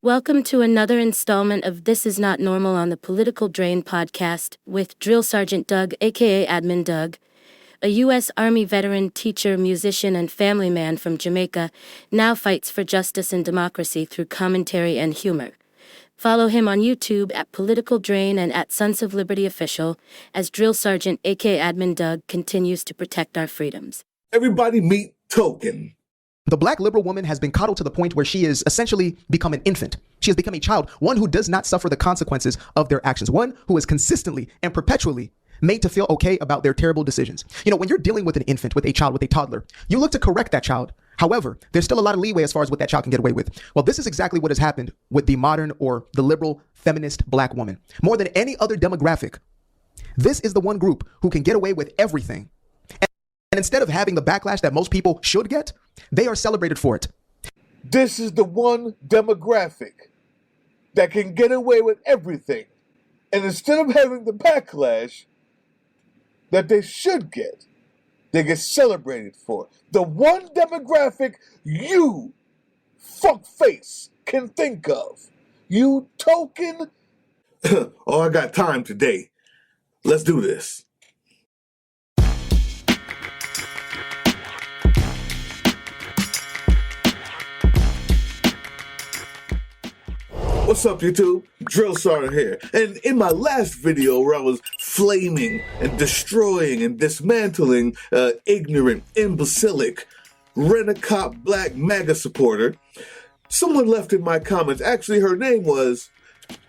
Welcome to another installment of This Is Not Normal on the Political Drain podcast with Drill Sergeant Doug, aka Admin Doug, a U.S. Army veteran, teacher, musician, and family man from Jamaica, now fights for justice and democracy through commentary and humor. Follow him on YouTube at Political Drain and at Sons of Liberty Official as Drill Sergeant, aka Admin Doug, continues to protect our freedoms. Everybody meet Token. The black liberal woman has been coddled to the point where she is essentially become an infant. She has become a child, one who does not suffer the consequences of their actions, one who is consistently and perpetually made to feel okay about their terrible decisions. You know, when you're dealing with an infant, with a child, with a toddler, you look to correct that child. However, there's still a lot of leeway as far as what that child can get away with. Well, this is exactly what has happened with the modern or the liberal feminist black woman. More than any other demographic, this is the one group who can get away with everything. And instead of having the backlash that most people should get, they are celebrated for it. This is the one demographic that can get away with everything. And instead of having the backlash that they should get, they get celebrated for. The one demographic you, fuckface, can think of. You token. Oh, I got time today. Let's do this. What's up, YouTube? Drill Sergeant here. And in my last video where I was flaming and destroying and dismantling ignorant, imbecilic, rent-a-cop Black MAGA supporter, someone left in my comments, actually her name was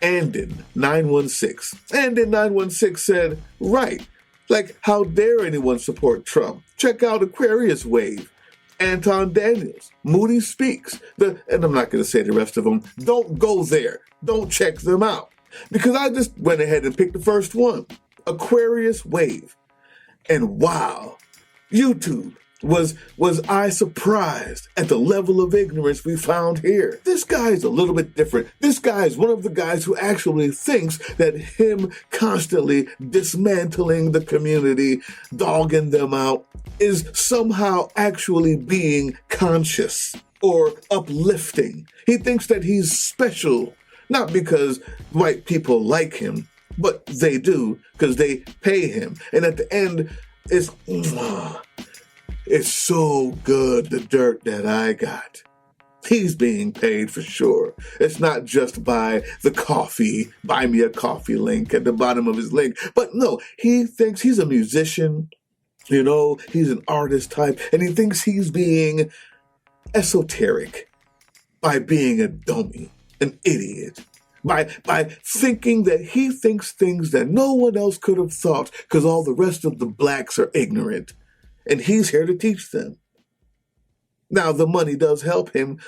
Andin916. Andin916 said, right, like how dare anyone support Trump? Check out Aquarius Wave. Anton Daniels, Moody Speaks, and I'm not going to say the rest of them. Don't go there. Don't check them out. Because I just went ahead and picked the first one, Aquarius Wave. And wow, YouTube, was I surprised at the level of ignorance we found here. This guy is a little bit different. This guy is one of the guys who actually thinks that him constantly dismantling the community, dogging them out, is somehow actually being conscious or uplifting. He thinks that he's special, not because white people like him, but they do because they pay him. And at the end, it's so good, the dirt that I got. He's being paid for sure. It's not just by the coffee, buy me a coffee link at the bottom of his link. But no, he thinks he's a musician, you know, he's an artist type, and he thinks he's being esoteric by being a dummy, an idiot. By thinking that he thinks things that no one else could have thought because all the rest of the blacks are ignorant. And he's here to teach them. Now, the money does help him,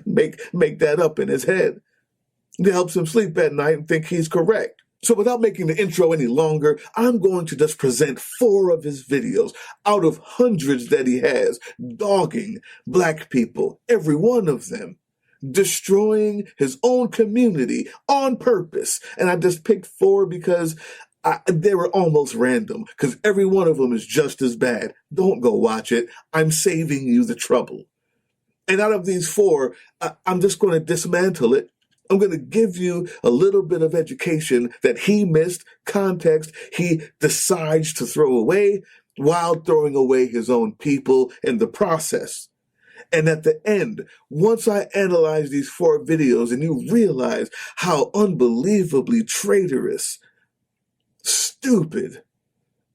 make that up in his head. It helps him sleep at night and think he's correct. So without making the intro any longer, I'm going to just present 4 of his videos out of hundreds that he has, dogging black people, every one of them, destroying his own community on purpose. And I just picked 4 because they were almost random, because every one of them is just as bad. Don't go watch it. I'm saving you the trouble. And out of these 4, I'm just going to dismantle it. I'm going to give you a little bit of education that he missed, context he decides to throw away while throwing away his own people in the process. And at the end, once I analyze these 4 videos and you realize how unbelievably traitorous, stupid,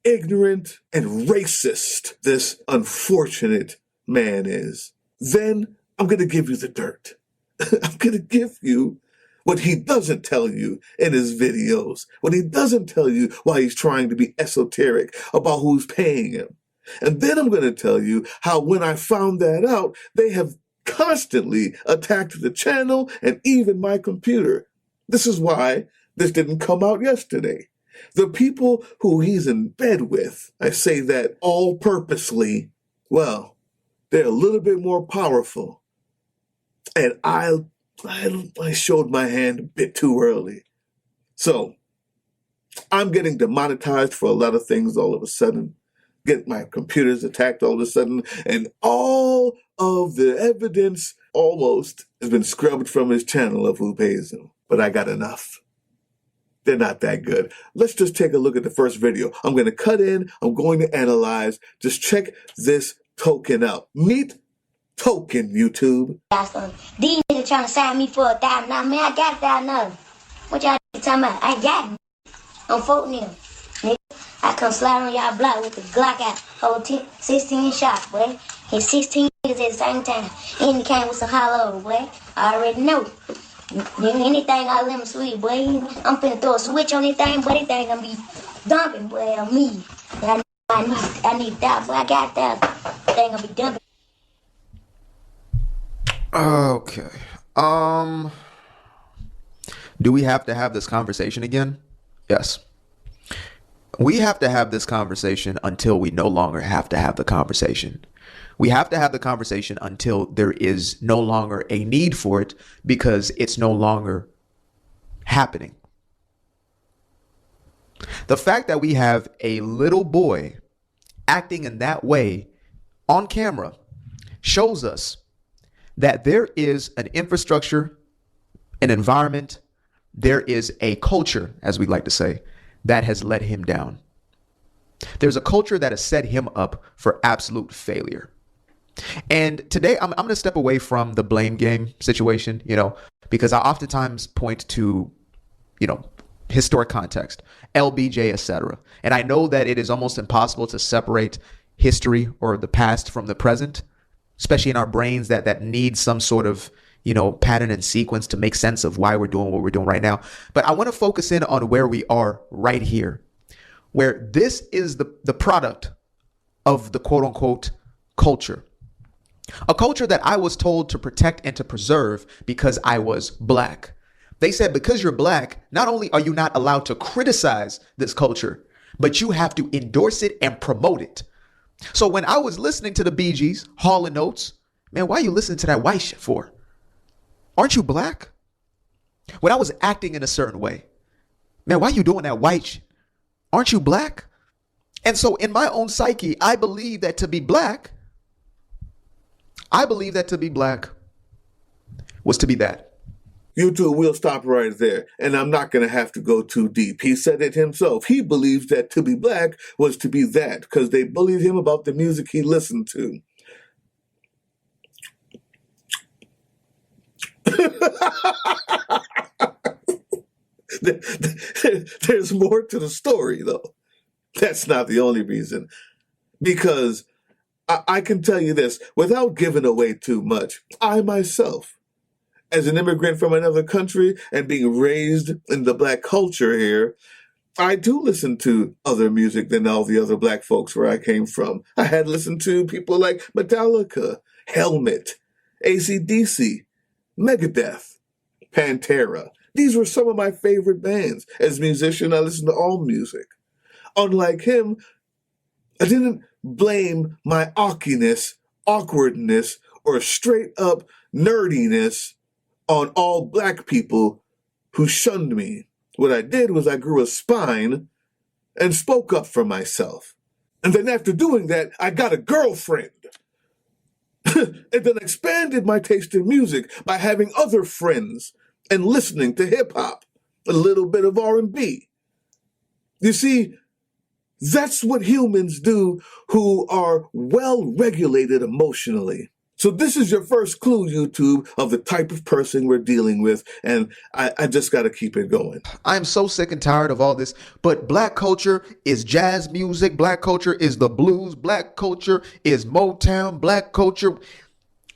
ignorant, and racist this unfortunate man is, then I'm going to give you the dirt. I'm going to give you what he doesn't tell you in his videos, what he doesn't tell you while he's trying to be esoteric about who's paying him. And then I'm going to tell you how when I found that out, they have constantly attacked the channel and even my computer. This is why this didn't come out yesterday. The people who he's in bed with, I say that all purposely, well, they're a little bit more powerful. And I showed my hand a bit too early. So I'm getting demonetized for a lot of things all of a sudden. Get my computers attacked all of a sudden. And all of the evidence almost has been scrubbed from his channel of who pays him. But I got enough. They're not that good. Let's just take a look at the first video. I'm going to cut in. I'm going to analyze. Just check this token out. Meet Token, YouTube. These niggas trying to sign me for $1,000. Man, I got $1,000. What y'all talking about? I got it. I'm voting them. Nigga, I come slide on y'all block with the Glock out. Hold 16 shots, boy. Hit 16 niggas at the same time. And he came with some hollow, boy. I already know. Anything I let him sweet, boy. I'm finna throw a switch on anything, but anything gonna be dumping, boy, on me. I need that, boy. I got that. Thing gonna be dumping. Okay. Do we have to have this conversation again? Yes. We have to have this conversation until we no longer have to have the conversation. We have to have the conversation until there is no longer a need for it because it's no longer happening. The fact that we have a little boy acting in that way on camera shows us that there is an infrastructure, an environment, there is a culture, as we like to say, that has let him down. There's a culture that has set him up for absolute failure. And today I'm going to step away from the blame game situation, because I oftentimes point to, historic context, LBJ, etc. And I know that it is almost impossible to separate history or the past from the present, especially in our brains that need some sort of, pattern and sequence to make sense of why we're doing what we're doing right now. But I want to focus in on where we are right here, where this is the product of the quote unquote culture. A culture that I was told to protect and to preserve because I was black. They said, because you're black, not only are you not allowed to criticize this culture, but you have to endorse it and promote it. So when I was listening to the Bee Gees, Hall & Oates, man, why are you listening to that white shit for? Aren't you black? When I was acting in a certain way, man, why are you doing that white shit? Aren't you black? And so in my own psyche, I believe that to be black was to be that. YouTube, we'll stop right there. And I'm not going to have to go too deep. He said it himself. He believes that to be black was to be that because they bullied him about the music he listened to. There's more to the story, though. That's not the only reason. Because I can tell you this, without giving away too much, I myself, as an immigrant from another country and being raised in the black culture here, I do listen to other music than all the other black folks where I came from. I had listened to people like Metallica, Helmet, AC/DC, Megadeth, Pantera. These were some of my favorite bands. As a musician, I listen to all music. Unlike him, I didn't blame my awkwardness, or straight up nerdiness on all black people who shunned me. What I did was I grew a spine and spoke up for myself. And then after doing that, I got a girlfriend. And then expanded my taste in music by having other friends and listening to hip hop, a little bit of R&B. You see, that's what humans do who are well regulated emotionally. So this is your first clue, YouTube, of the type of person we're dealing with, and I just got to keep it going. I'm so sick and tired of all this, but black culture is jazz music, black culture is the blues, black culture is Motown, black culture.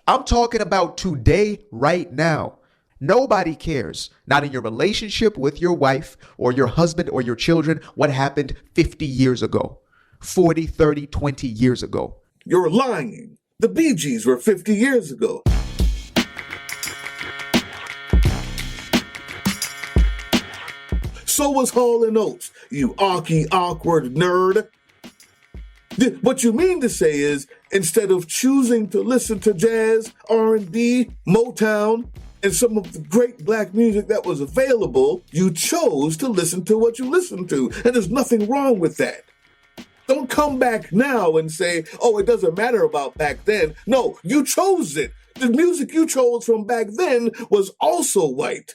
I'm talking about today, right now. Nobody cares, not in your relationship with your wife or your husband or your children, what happened 50 years ago, 40, 30, 20 years ago. You're lying. The Bee Gees were 50 years ago. So was Hall & Oates, you awkward nerd. What you mean to say is, instead of choosing to listen to jazz, R&B, Motown, and some of the great black music that was available, you chose to listen to what you listened to. And there's nothing wrong with that. Don't come back now and say, oh, it doesn't matter about back then. No, you chose it. The music you chose from back then was also white.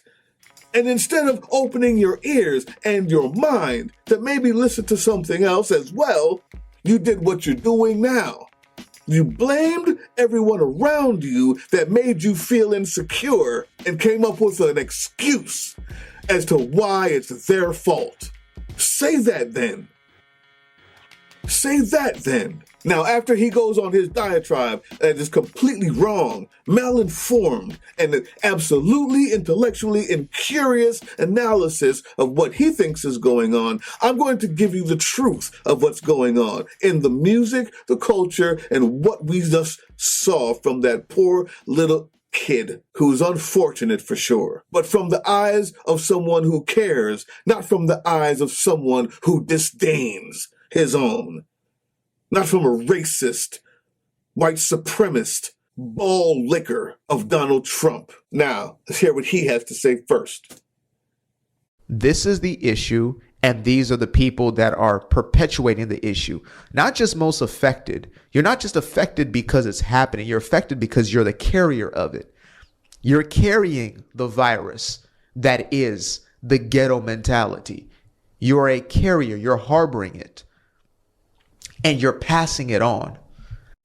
And instead of opening your ears and your mind to maybe listen to something else as well, you did what you're doing now. You blamed everyone around you that made you feel insecure and came up with an excuse as to why it's their fault. Say that then. Say that then. Now, after he goes on his diatribe that is completely wrong, malinformed, and an absolutely intellectually incurious analysis of what he thinks is going on, I'm going to give you the truth of what's going on in the music, the culture, and what we just saw from that poor little kid who's unfortunate for sure, but from the eyes of someone who cares, not from the eyes of someone who disdains his own. Not from a racist, white supremacist, ball licker of Donald Trump. Now, let's hear what he has to say first. This is the issue, and these are the people that are perpetuating the issue. Not just most affected. You're not just affected because it's happening. You're affected because you're the carrier of it. You're carrying the virus that is the ghetto mentality. You're a carrier. You're harboring it. And you're passing it on.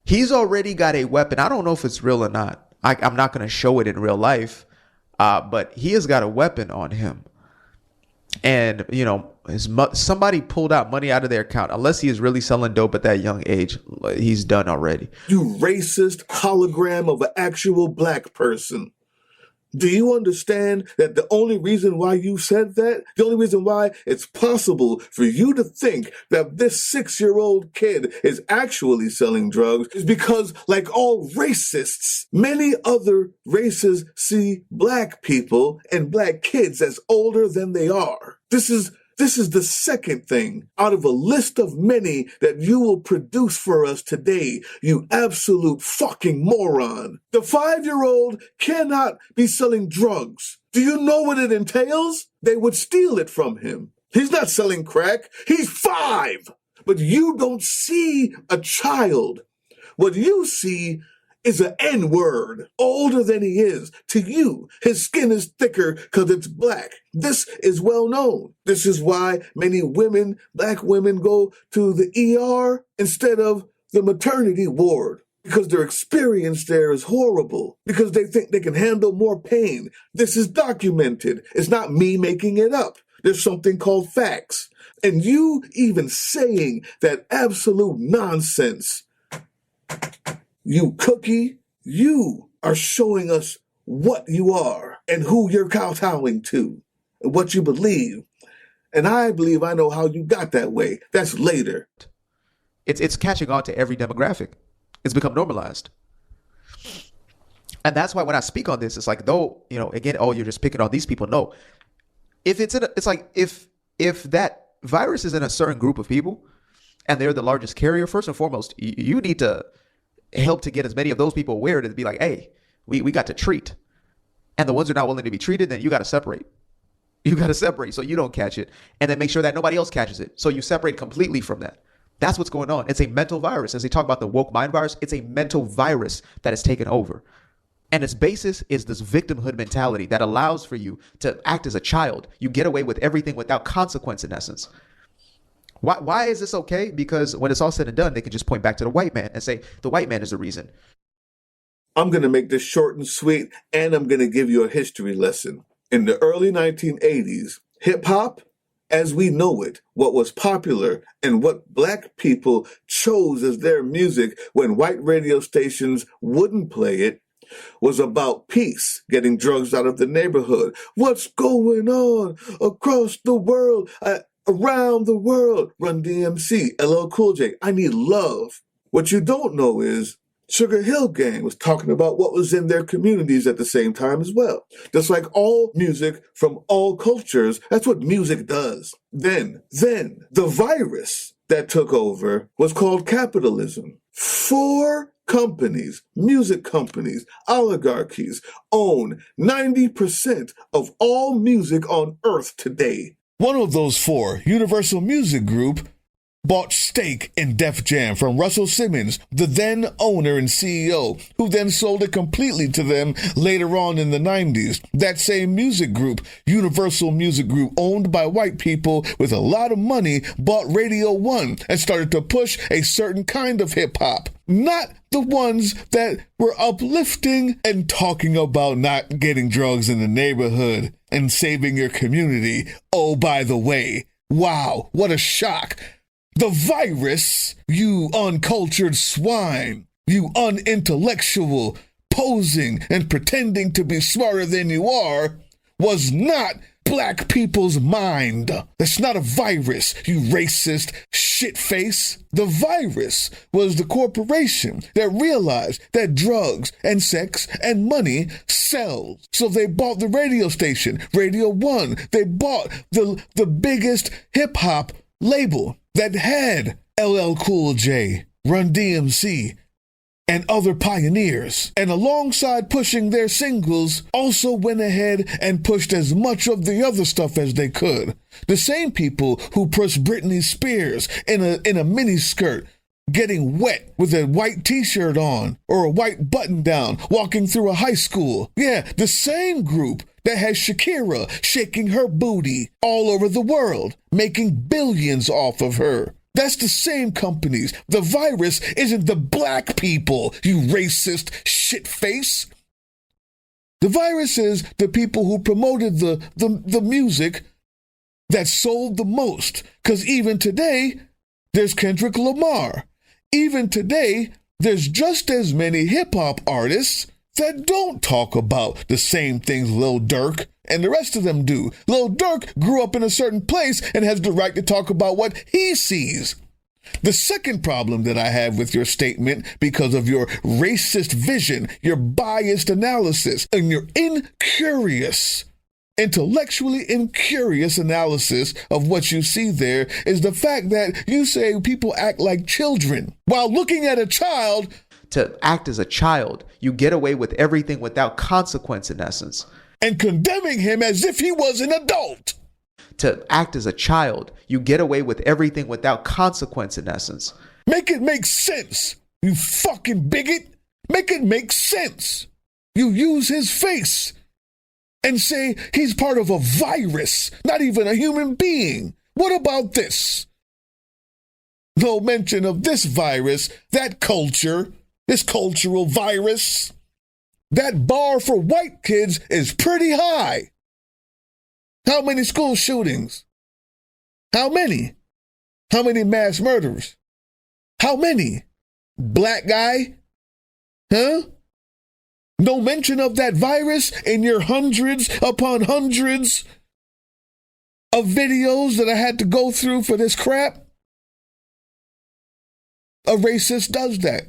He's already got a weapon. I don't know if it's real or not. I'm not going to show it in real life, but he has got a weapon on him. And, you know, somebody pulled out money out of their account. Unless he is really selling dope at that young age, he's done already. You racist hologram of an actual black person. Do you understand that the only reason why you said that, the only reason why it's possible for you to think that this 6-year-old kid is actually selling drugs is because, like all racists, many other races see black people and black kids as older than they are. This is the second thing out of a list of many that you will produce for us today, you absolute fucking moron. The 5-year-old cannot be selling drugs. Do you know what it entails? They would steal it from him. He's not selling crack. He's 5. But you don't see a child. What you see is an N-word, older than he is. To you, his skin is thicker because it's black. This is well known. This is why many women, black women, go to the ER instead of the maternity ward. Because their experience there is horrible. Because they think they can handle more pain. This is documented. It's not me making it up. There's something called facts. And you even saying that absolute nonsense, you cookie, you are showing us what you are and who you're kowtowing to and what you believe. And I believe I know how you got that way. That's later. It's catching on to every demographic. It's become normalized. And that's why when I speak on this, it's like, though, you know, again, oh, you're just picking on these people. No. If it's like if that virus is in a certain group of people and they're the largest carrier, first and foremost, you need to help to get as many of those people aware to be like, hey, we got to treat. And the ones who are not willing to be treated, then you got to separate. You got to separate so you don't catch it, and then make sure that nobody else catches it. So you separate completely from that. That's what's going on. It's a mental virus. As they talk about the woke mind virus, it's a mental virus that has taken over. And its basis is this victimhood mentality that allows for you to act as a child. You get away with everything without consequence, in essence. Why is this okay? Because when it's all said and done, they can just point back to the white man and say, the white man is the reason. I'm going to make this short and sweet, and I'm going to give you a history lesson. In the early 1980s, hip-hop, as we know it, what was popular and what black people chose as their music when white radio stations wouldn't play it, was about peace, getting drugs out of the neighborhood. What's going on across the world? Around the world, Run DMC, LL Cool J, I need love. What you don't know is Sugar Hill Gang was talking about what was in their communities at the same time as well. Just like all music from all cultures, that's what music does. Then the virus that took over was called capitalism. 4 companies, music companies, oligarchies, own 90% of all music on earth today. One of those 4, Universal Music Group, bought stake in Def Jam from Russell Simmons, the then owner and CEO, who then sold it completely to them later on in the 90s. That same music group, Universal Music Group, owned by white people with a lot of money, bought Radio 1 and started to push a certain kind of hip-hop. Not the ones that were uplifting and talking about not getting drugs in the neighborhood and saving your community. Oh, by the way, wow, what a shock. The virus, you uncultured swine, you unintellectual, posing and pretending to be smarter than you are, was not black people's mind. That's not a virus, you racist shitface. The virus was the corporation that realized that drugs and sex and money sells. So they bought the radio station, Radio 1. They bought the biggest hip-hop label that had LL Cool J, Run DMC, and other pioneers. And alongside pushing their singles, also went ahead and pushed as much of the other stuff as they could. The same people who pushed Britney Spears in a mini skirt, getting wet with a white t-shirt on or a white button down, walking through a high school. Yeah, the same group that has Shakira shaking her booty all over the world, making billions off of her. That's the same companies. The virus isn't the black people, you racist shitface. The virus is the people who promoted the music that sold the most. Because even today, there's Kendrick Lamar. Even today, there's just as many hip-hop artists that don't talk about the same things Lil Durk and the rest of them do. Lil Durk grew up in a certain place and has the right to talk about what he sees. The second problem that I have with your statement, because of your racist vision, your biased analysis, and your intellectually incurious analysis of what you see there, is the fact that you say people act like children. While looking at a child, to act as a child, you get away with everything without consequence, in essence. And condemning him as if he was an adult. To act as a child, you get away with everything without consequence, in essence. Make it make sense, you fucking bigot. Make it make sense. You use his face and say he's part of a virus, not even a human being. What about this? No mention of this virus, that culture, this cultural virus. That bar for white kids is pretty high. How many school shootings? How many? How many mass murders? How many? Black guy? Huh? No mention of that virus in your hundreds upon hundreds of videos that I had to go through for this crap? A racist does that.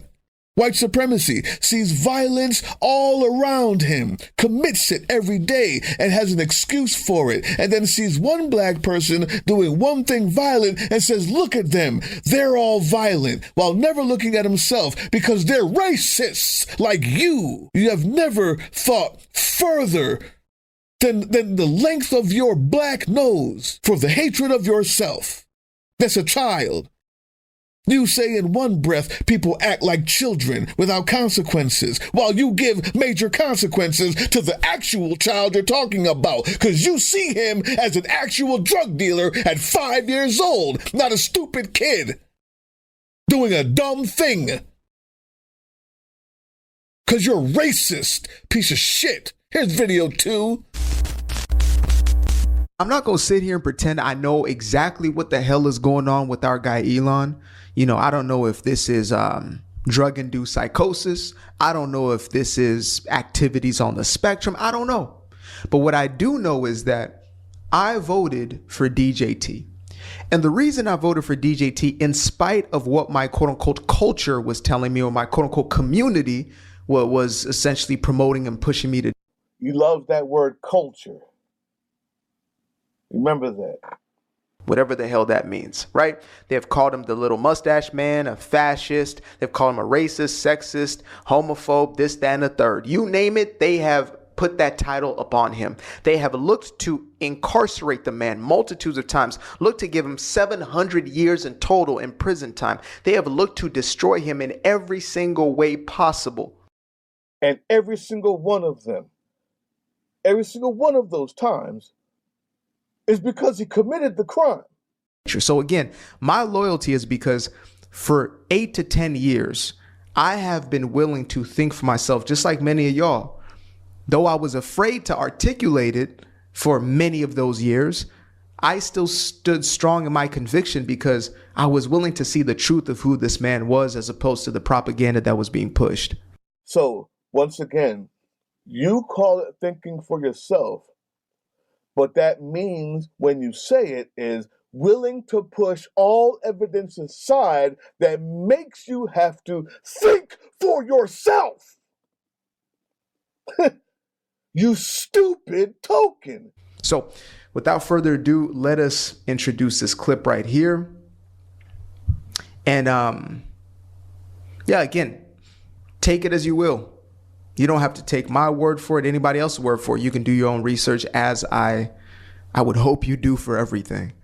White supremacy sees violence all around him, commits it every day, and has an excuse for it, and then sees one black person doing one thing violent and says, look at them, they're all violent, while never looking at himself because they're racists like you. You have never thought further than the length of your black nose for the hatred of yourself. That's a child. You say in one breath people act like children without consequences, while you give major consequences to the actual child you're talking about, because you see him as an actual drug dealer at 5 years old, not a stupid kid doing a dumb thing. Because you're racist, piece of shit. Here's video 2. I'm not going to sit here and pretend I know exactly what the hell is going on with our guy Elon. You know, I don't know if this is drug-induced psychosis. I don't know if this is activities on the spectrum. I don't know. But what I do know is that I voted for DJT. And the reason I voted for DJT, in spite of what my quote-unquote culture was telling me, or my quote-unquote community was essentially promoting and pushing me to. You love that word culture. Remember that. Whatever the hell that means, right? They've called him the little mustache man, a fascist. They've called him a racist, sexist, homophobe, this, that, and the third. You name it, they have put that title upon him. They have looked to incarcerate the man multitudes of times, looked to give him 700 years in total in prison time. They have looked to destroy him in every single way possible. And every single one of them, every single one of those times is because he committed the crime. So again, my loyalty is because for 8 to 10 years, I have been willing to think for myself, just like many of y'all. Though I was afraid to articulate it for many of those years, I still stood strong in my conviction because I was willing to see the truth of who this man was as opposed to the propaganda that was being pushed. So, once again, you call it thinking for yourself, but that means when you say it is willing to push all evidence aside that makes you have to think for yourself. You stupid token. So without further ado, let us introduce this clip right here. And again, take it as you will. You don't have to take my word for it, anybody else's word for it. You can do your own research, as I would hope you do for everything.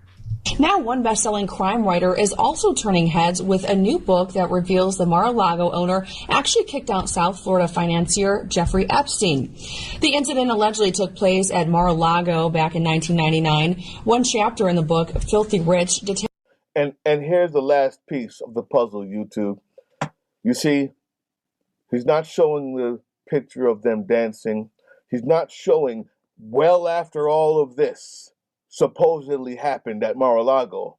Now, one best-selling crime writer is also turning heads with a new book that reveals the Mar-a-Lago owner actually kicked out South Florida financier Jeffrey Epstein. The incident allegedly took place at Mar-a-Lago back in 1999. One chapter in the book, Filthy Rich, details. And here's the last piece of the puzzle, YouTube. You see, he's not showing the picture of them dancing. He's not showing, well, after all of this supposedly happened at Mar-a-Lago,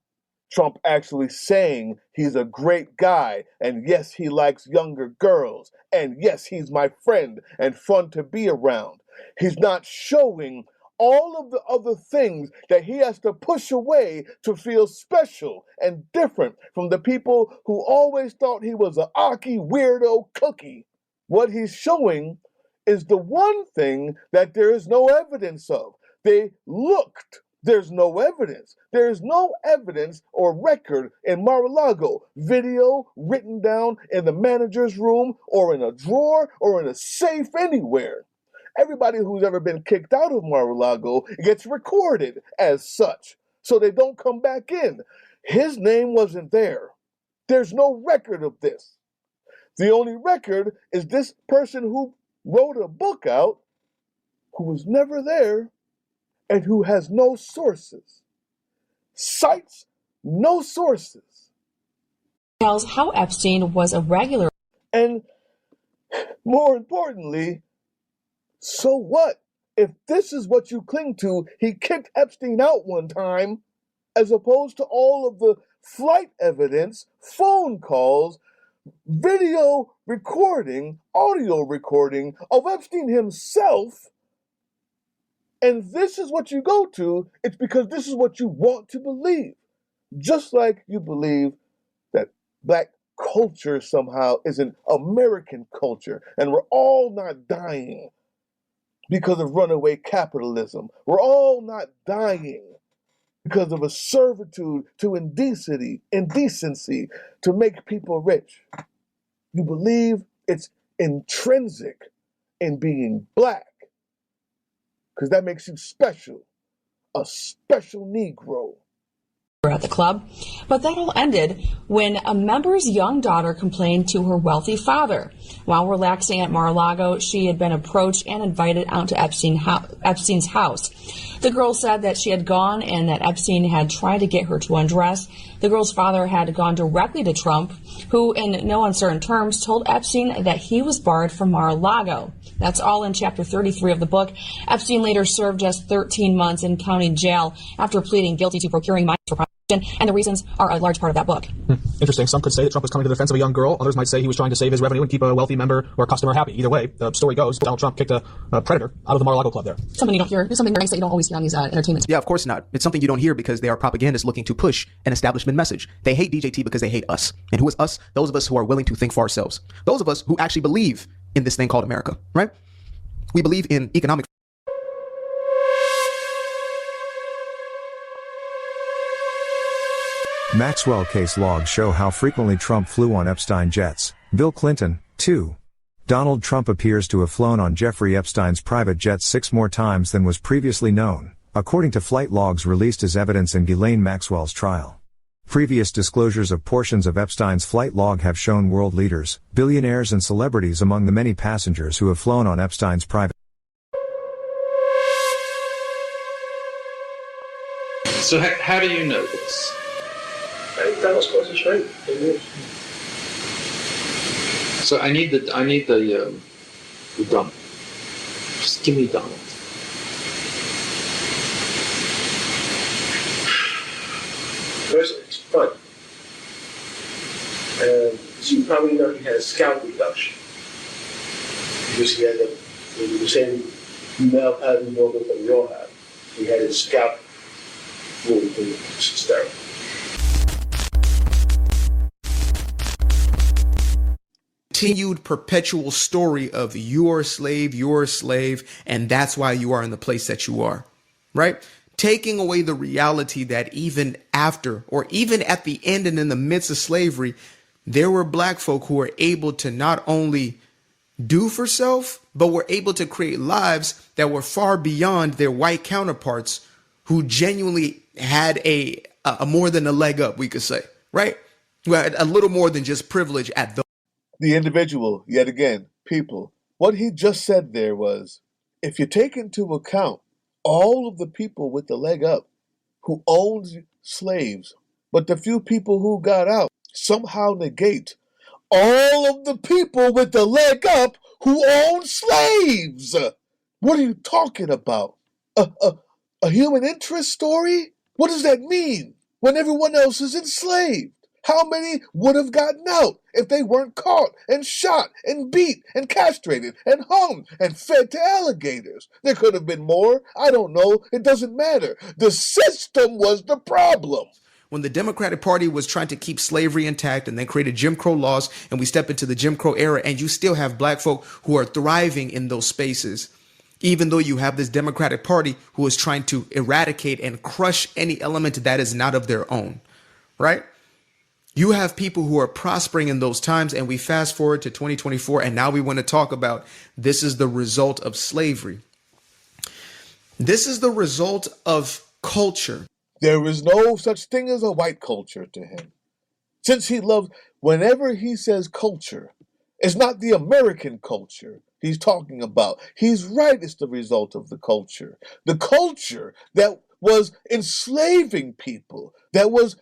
Trump actually saying he's a great guy, and yes, he likes younger girls, and yes, he's my friend and fun to be around. He's not showing all of the other things that he has to push away to feel special and different from the people who always thought he was an Aki weirdo cookie. What he's showing is the one thing that there is no evidence of. They looked. There's no evidence. There is no evidence or record in Mar-a-Lago. Video written down in the manager's room or in a drawer or in a safe anywhere. Everybody who's ever been kicked out of Mar-a-Lago gets recorded as such, so they don't come back in. His name wasn't there. There's no record of this. The only record is this person who wrote a book out, who was never there, and who has no sources. Cites no sources. Tells how Epstein was a regular. And more importantly, so what? If this is what you cling to, he kicked Epstein out one time, as opposed to all of the flight evidence, phone calls, video recording, audio recording of Epstein himself. And this is what you go to, it's because this is what you want to believe. Just like you believe that black culture somehow is an American culture, and we're all not dying because of runaway capitalism. We're all not dying because of a servitude to indecency to make people rich. You believe it's intrinsic in being black, because that makes you special, a special Negro. At the club, but that all ended when a member's young daughter complained to her wealthy father. While relaxing at Mar-a-Lago, she had been approached and invited out to Epstein's house. The girl said that she had gone and that Epstein had tried to get her to undress. The girl's father had gone directly to Trump, who in no uncertain terms told Epstein that he was barred from Mar-a-Lago. That's all in chapter 33 of the book. Epstein later served just 13 months in county jail after pleading guilty to procuring minors for prostitution, and the reasons are a large part of that book. Interesting. Some could say that Trump was coming to the defense of a young girl. Others might say he was trying to save his revenue and keep a wealthy member or customer happy. Either way, the story goes, Donald Trump kicked a predator out of the Mar-a-Lago club there. Something you don't hear. There's something nice that you don't always hear on these entertainments. Yeah, of course not. It's something you don't hear because they are propagandists looking to push an establishment message. They hate DJT because they hate us. And who is us? Those of us who are willing to think for ourselves. Those of us who actually believe in this thing called America, right? We believe in economic. Maxwell case logs show how frequently Trump flew on Epstein jets. Bill Clinton, too. Donald Trump appears to have flown on Jeffrey Epstein's private jet 6 more times than was previously known, according to flight logs released as evidence in Ghislaine Maxwell's trial. Previous disclosures of portions of Epstein's flight log have shown world leaders, billionaires and celebrities among the many passengers who have flown on Epstein's private. So how do you know this? That was supposed to straight. So I need the dump. Just give me Donald. First, it's fun. And so you probably know he had a scalp reduction. Because he had the same male pattern movement that we all have. He had his scalp moved to sterile. Continued perpetual story of you're a slave, and that's why you are in the place that you are, right? Taking away the reality that even after, or even at the end and in the midst of slavery, there were black folk who were able to not only do for self, but were able to create lives that were far beyond their white counterparts who genuinely had a more than a leg up, we could say, right? Well, a little more than just privilege at The individual, yet again, people. What he just said there was, if you take into account all of the people with the leg up who owned slaves, but the few people who got out somehow negate all of the people with the leg up who owned slaves. What are you talking about? A human interest story? What does that mean when everyone else is enslaved? How many would have gotten out if they weren't caught and shot and beat and castrated and hung and fed to alligators? There could have been more. I don't know. It doesn't matter. The system was the problem. When the Democratic Party was trying to keep slavery intact and then created Jim Crow laws, and we step into the Jim Crow era, and you still have black folk who are thriving in those spaces, even though you have this Democratic Party who is trying to eradicate and crush any element that is not of their own, right? You have people who are prospering in those times, and we fast forward to 2024, and now we want to talk about this is the result of slavery. This is the result of culture. There is no such thing as a white culture to him. Since he loves, whenever he says culture, it's not the American culture he's talking about. He's right, it's the result of the culture. The culture that was enslaving people, that was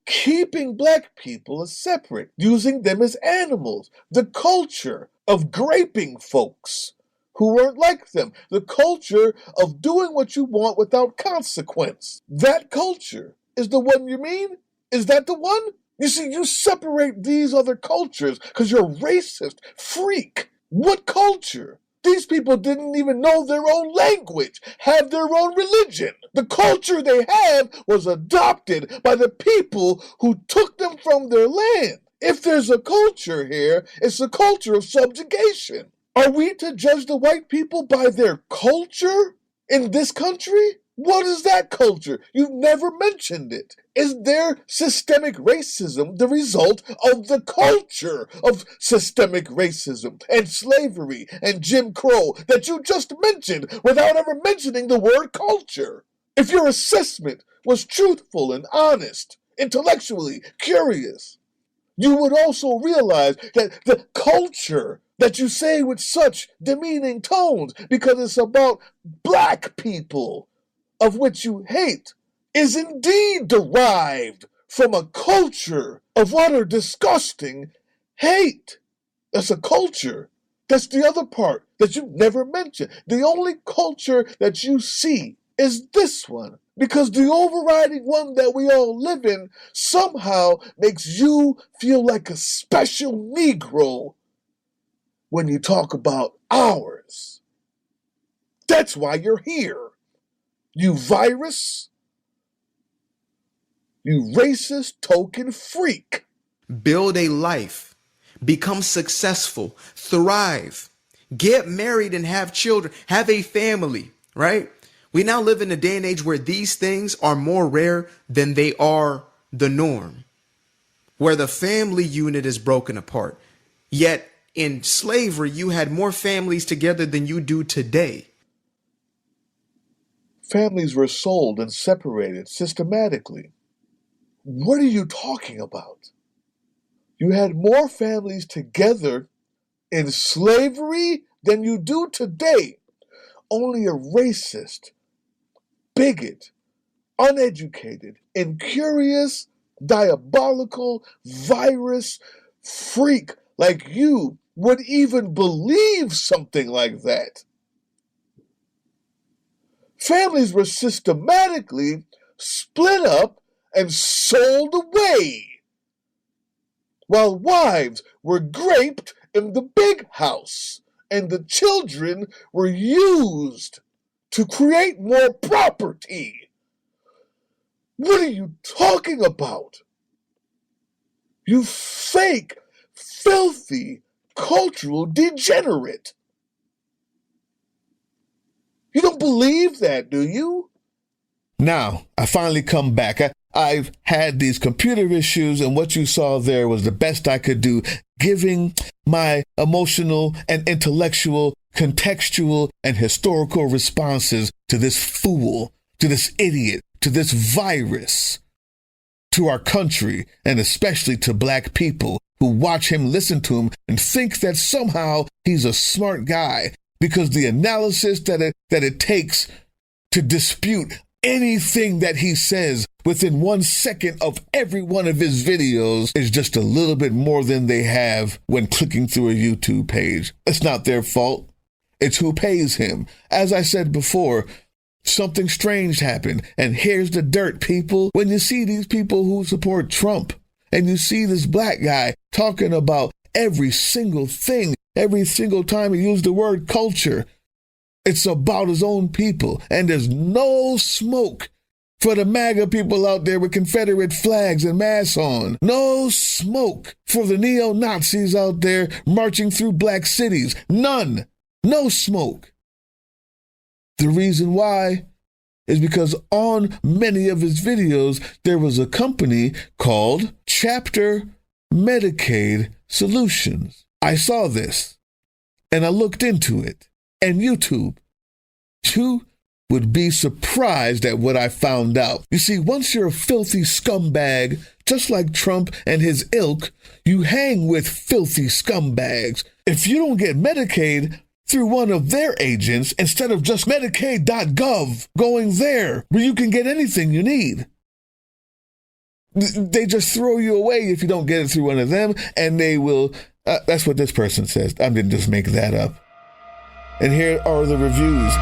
keeping black people as separate, using them as animals. The culture of graping folks who weren't like them. The culture of doing what you want without consequence. That culture is the one you mean? Is that the one? You see, you separate these other cultures because you're a racist freak. What culture? These people didn't even know their own language, have their own religion. The culture they have was adopted by the people who took them from their land. If there's a culture here, it's a culture of subjugation. Are we to judge the white people by their culture in this country? What is that culture? You've never mentioned it. Is their systemic racism the result of the culture of systemic racism and slavery and Jim Crow that you just mentioned without ever mentioning the word culture? If your assessment was truthful and honest, intellectually curious, you would also realize that the culture that you say with such demeaning tones because it's about black people, of which you hate, is indeed derived from a culture of utter disgusting hate. That's a culture. That's the other part that you never mentioned. The only culture that you see is this one, because the overriding one that we all live in somehow makes you feel like a special Negro when you talk about ours. That's why you're here. You virus, you racist token freak. Build a life, become successful, thrive, get married and have children, have a family, right? We now live in a day and age where these things are more rare than they are the norm, where the family unit is broken apart. Yet in slavery, you had more families together than you do today. Families were sold and separated systematically. What are you talking about? You had more families together in slavery than you do today. Only a racist, bigot, uneducated, incurious, diabolical, virus freak like you would even believe something like that. Families were systematically split up and sold away, while wives were graped in the big house, and the children were used to create more property. What are you talking about? You fake, filthy, cultural degenerate. You don't believe that, do you? Now, I finally come back. I've had these computer issues, and what you saw there was the best I could do, giving my emotional and intellectual, contextual, and historical responses to this fool, to this idiot, to this virus, to our country, and especially to black people who watch him, listen to him, and think that somehow he's a smart guy, because the analysis that it takes to dispute anything that he says within 1 second of every one of his videos is just a little bit more than they have when clicking through a YouTube page. It's not their fault. It's who pays him. As I said before, something strange happened. And here's the dirt, people. When you see these people who support Trump, and you see this black guy talking about every single thing, every single time he used the word culture, it's about his own people. And there's no smoke for the MAGA people out there with Confederate flags and masks on. No smoke for the neo-Nazis out there marching through black cities. None. No smoke. The reason why is because on many of his videos, there was a company called Chapter Medicaid Solutions. I saw this and I looked into it. And YouTube, you would be surprised at what I found out. You see, once you're a filthy scumbag, just like Trump and his ilk, you hang with filthy scumbags. If you don't get Medicaid through one of their agents, instead of just Medicaid.gov, going there where you can get anything you need, they just throw you away if you don't get it through one of them, and they will, that's what this person says. I didn't just make that up. And here are the reviews.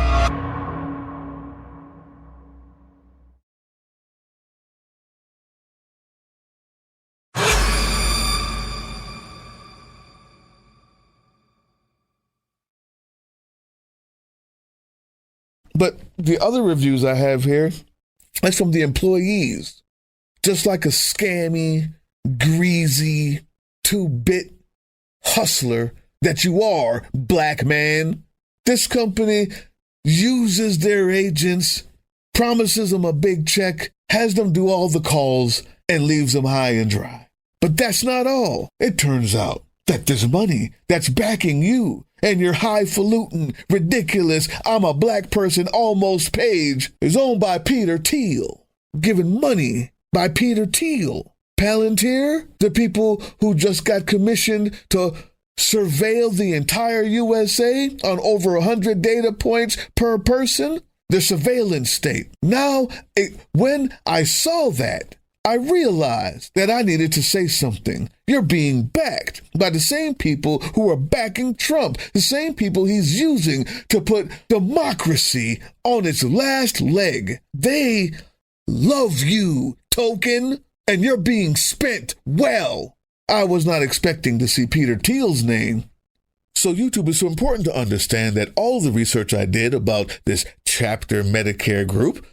But the other reviews I have here, that's from the employees. Just like a scammy, greasy, 2-bit hustler that you are, black man. This company uses their agents, promises them a big check, has them do all the calls, and leaves them high and dry. But that's not all. It turns out that there's money that's backing you and your highfalutin, ridiculous, I'm a black person almost page is owned by Peter Thiel, given money by Peter Thiel. Palantir, the people who just got commissioned to surveil the entire USA on over 100 data points per person, the surveillance state. Now, when I saw that, I realized that I needed to say something. You're being backed by the same people who are backing Trump, the same people he's using to put democracy on its last leg. They love you, token, and you're being spent well. I was not expecting to see Peter Thiel's name. So YouTube is so important to understand that all the research I did about this Chapter Medicare group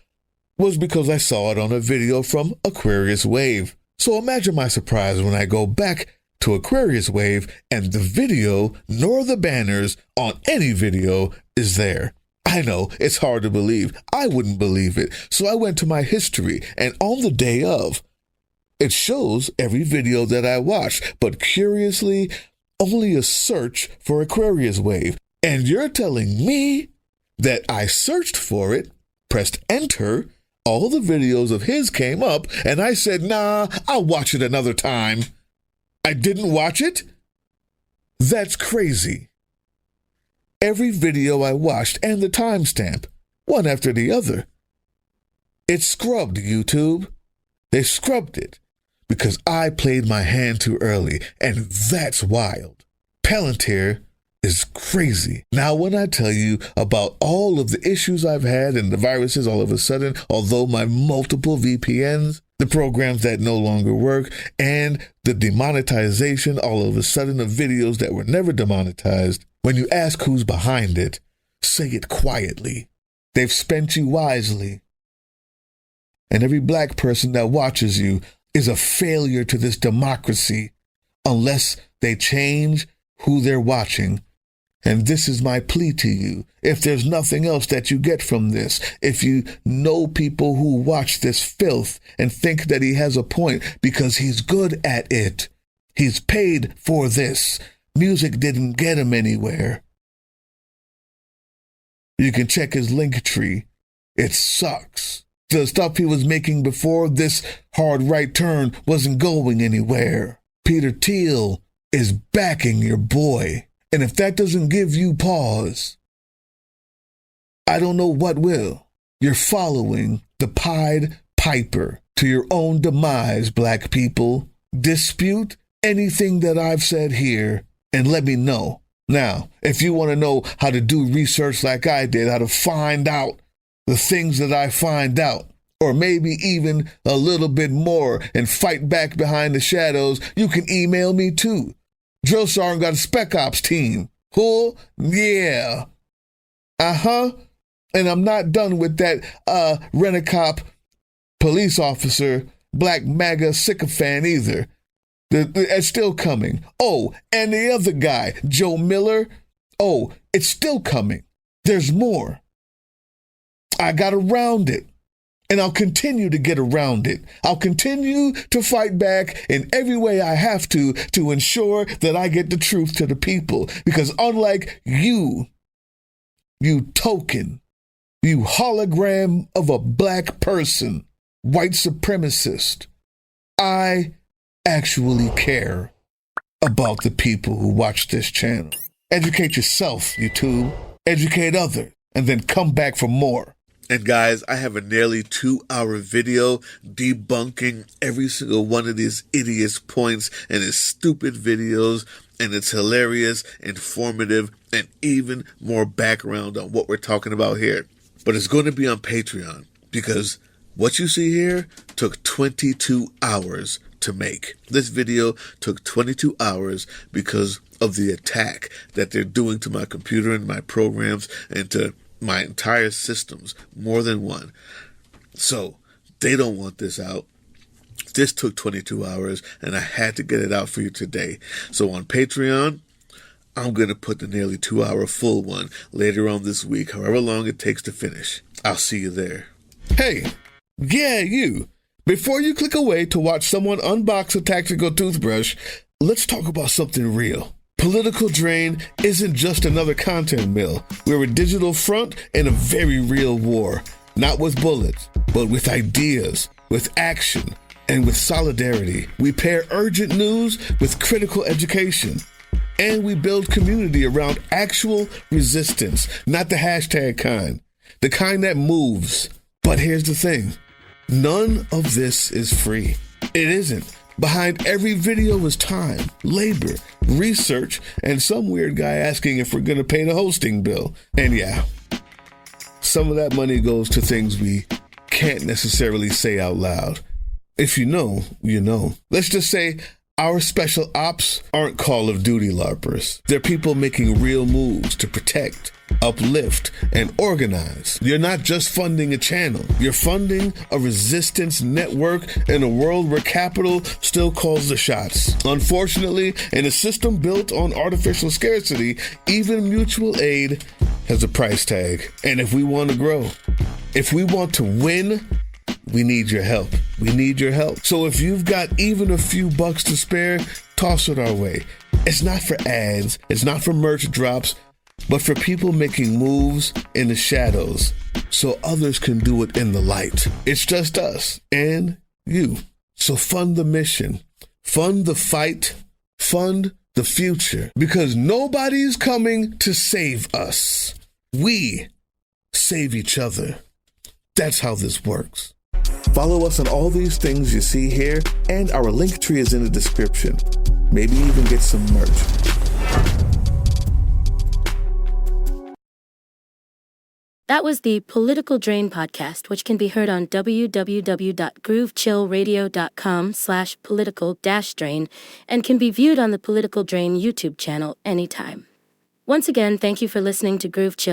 was because I saw it on a video from Aquarius Wave. So imagine my surprise when I go back to Aquarius Wave and the video nor the banners on any video is there. I know, it's hard to believe. I wouldn't believe it. So I went to my history, and on the day of, it shows every video that I watched. But curiously, only a search for Aquarius wave. And you're telling me that I searched for it, pressed enter, all the videos of his came up, and I said, nah, I'll watch it another time. I didn't watch it? That's crazy. Every video I watched and the timestamp, one after the other. It scrubbed YouTube. They scrubbed it because I played my hand too early, and that's wild. Palantir is crazy. Now, when I tell you about all of the issues I've had and the viruses all of a sudden, although my multiple VPNs, the programs that no longer work, and the demonetization all of a sudden of videos that were never demonetized, when you ask who's behind it, say it quietly. They've spent you wisely. And every black person that watches you is a failure to this democracy unless they change who they're watching. And this is my plea to you. If there's nothing else that you get from this, if you know people who watch this filth and think that he has a point because he's good at it, he's paid for this, music didn't get him anywhere, you can check his link tree. It sucks. The stuff he was making before this hard right turn wasn't going anywhere. Peter Thiel is backing your boy. And if that doesn't give you pause, I don't know what will. You're following the Pied Piper to your own demise, black people. Dispute anything that I've said here and let me know. Now, if you want to know how to do research like I did, how to find out the things that I find out, or maybe even a little bit more and fight back behind the shadows, you can email me too. Drill Sergeant got a Spec Ops team. Who? Yeah. Uh-huh. And I'm not done with that rent-a-cop police officer, Black MAGA sycophant either. It's still coming. Oh, and the other guy, Joe Miller. Oh, it's still coming. There's more. I got around it. And I'll continue to get around it. I'll continue to fight back in every way I have to ensure that I get the truth to the people. Because unlike you token, you hologram of a black person, white supremacist, I actually care about the people who watch this channel. Educate yourself, YouTube. Educate others. And then come back for more. And guys, I have a nearly 2-hour video debunking every single one of these idiots' points and his stupid videos, and it's hilarious, informative, and even more background on what we're talking about here. But it's going to be on Patreon because what you see here took 22 hours to make. This video took 22 hours because of the attack that they're doing to my computer and my programs and to my entire systems, more than one. So they don't want this out. This took 22 hours and I had to get it out for you today. So on Patreon, I'm going to put the nearly 2-hour full one later on this week, however long it takes to finish. I'll see you there. Hey, yeah, you. Before you click away to watch someone unbox a tactical toothbrush, let's talk about something real. Political Drain isn't just another content mill. We're a digital front in a very real war. Not with bullets, but with ideas, with action, and with solidarity. We pair urgent news with critical education. And we build community around actual resistance, not the hashtag kind. The kind that moves. But here's the thing. None of this is free. It isn't. Behind every video is time, labor, research, and some weird guy asking if we're going to pay the hosting bill. And yeah, some of that money goes to things we can't necessarily say out loud. If you know, you know. Let's just say our special ops aren't Call of Duty LARPers. They're people making real moves to protect, uplift, and organize. You're not just funding a channel. You're funding a resistance network in a world where capital still calls the shots. Unfortunately, in a system built on artificial scarcity, even mutual aid has a price tag. And if we want to grow, if we want to win, we need your help. We need your help. So if you've got even a few bucks to spare, toss it our way. It's not for ads, it's not for merch drops, but for people making moves in the shadows so others can do it in the light. It's just us and you. So fund the mission, fund the fight, fund the future, because nobody's coming to save us. We save each other. That's how this works. Follow us on all these things you see here, and our link tree is in the description. Maybe even get some merch. That was the Political Drain podcast, which can be heard on www.groovechillradio.com/political-drain and can be viewed on the Political Drain YouTube channel anytime. Once again, thank you for listening to Groove Chill.